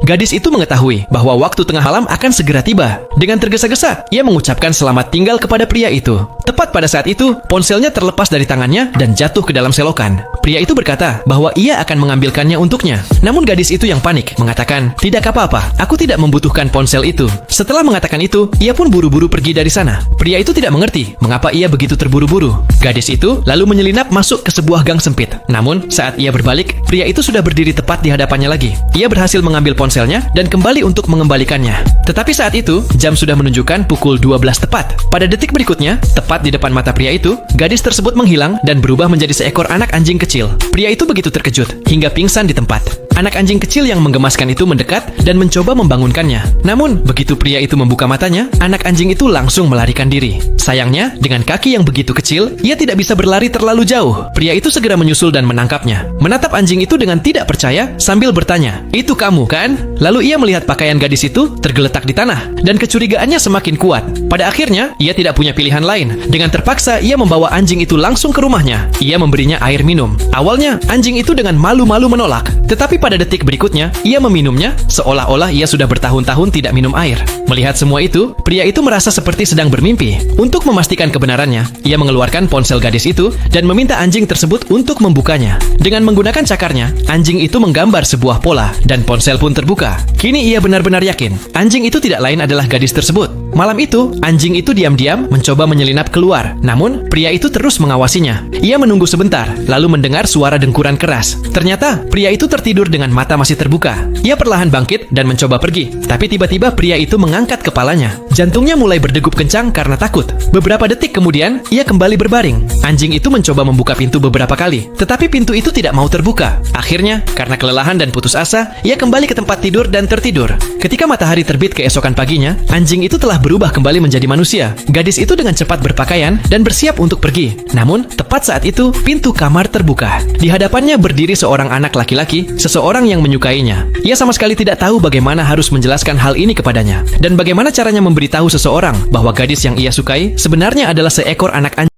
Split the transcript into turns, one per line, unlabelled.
Gadis itu mengetahui bahwa waktu tengah malam akan segera tiba. Dengan tergesa-gesa, ia mengucapkan selamat tinggal kepada pria itu. Tepat pada saat itu, ponselnya terlepas dari tangannya dan jatuh ke dalam selokan. Pria itu berkata bahwa ia akan mengambilkannya untuknya. Namun gadis itu yang panik, mengatakan, "Tidak apa-apa, aku tidak membutuhkan ponsel itu." Setelah mengatakan itu, ia pun buru-buru pergi dari sana. Pria itu tidak mengerti mengapa ia begitu terburu-buru. Gadis itu lalu menyelinap masuk ke sebuah gang sempit. Namun, saat ia berbalik, pria itu sudah berdiri tepat di hadapannya lagi. Ia berhasil mengambil ponselnya dan kembali untuk mengembalikannya. Tetapi saat itu, jam sudah menunjukkan pukul 12 tepat. Pada detik berikutnya, tepat di depan mata pria itu, gadis tersebut menghilang dan berubah menjadi seekor anak anjing kecil. Pria itu begitu terkejut hingga pingsan di tempat. Anak anjing kecil yang menggemaskan itu mendekat dan mencoba membangunkannya. Namun, begitu pria itu membuka matanya, anak anjing itu langsung melarikan diri. Sayangnya, dengan kaki yang begitu kecil, ia tidak bisa berlari terlalu jauh. Pria itu segera menyusul dan menangkapnya. Menatap anjing itu dengan tidak percaya sambil bertanya, "Itu kamu, kan?" Lalu ia melihat pakaian gadis itu tergeletak di tanah dan kecurigaannya semakin kuat. Pada akhirnya, ia tidak punya pilihan lain. Dengan terpaksa, ia membawa anjing itu langsung ke rumahnya. Ia memberinya air minum. Awalnya, anjing itu dengan malu-malu menolak. Tetapi pada detik berikutnya, ia meminumnya seolah-olah ia sudah bertahun-tahun tidak minum air. Melihat semua itu, pria itu merasa seperti sedang bermimpi. Untuk memastikan kebenarannya, ia mengeluarkan ponsel gadis itu dan meminta anjing tersebut untuk membukanya. Dengan menggunakan cakarnya, anjing itu menggambar sebuah pola dan ponsel pun terbuka. Kini ia benar-benar yakin, anjing itu tidak lain adalah gadis tersebut. Malam itu, anjing itu diam-diam mencoba menyelinap keluar. Namun, pria itu terus mengawasinya. Ia menunggu sebentar, lalu mendengar suara dengkuran keras. Ternyata, pria itu tertidur dengan mata masih terbuka. Ia perlahan bangkit dan mencoba pergi. Tapi tiba-tiba pria itu mengangkat kepalanya. Jantungnya mulai berdegup kencang karena takut. Beberapa detik kemudian, ia kembali berbaring. Anjing itu mencoba membuka pintu beberapa kali. Tetapi pintu itu tidak mau terbuka. Akhirnya, karena kelelahan dan putus asa, ia kembali ke tempat tidur dan tertidur. Ketika matahari terbit keesokan paginya, anjing itu telah berubah kembali menjadi manusia. Gadis itu dengan cepat berpakaian dan bersiap untuk pergi. Namun, tepat saat itu, pintu kamar terbuka. Di hadapannya berdiri seorang anak laki-laki, seseorang yang menyukainya. Ia sama sekali tidak tahu bagaimana harus menjelaskan hal ini kepadanya, dan bagaimana caranya memberitahu seseorang bahwa gadis yang ia sukai sebenarnya adalah seekor anak anjing.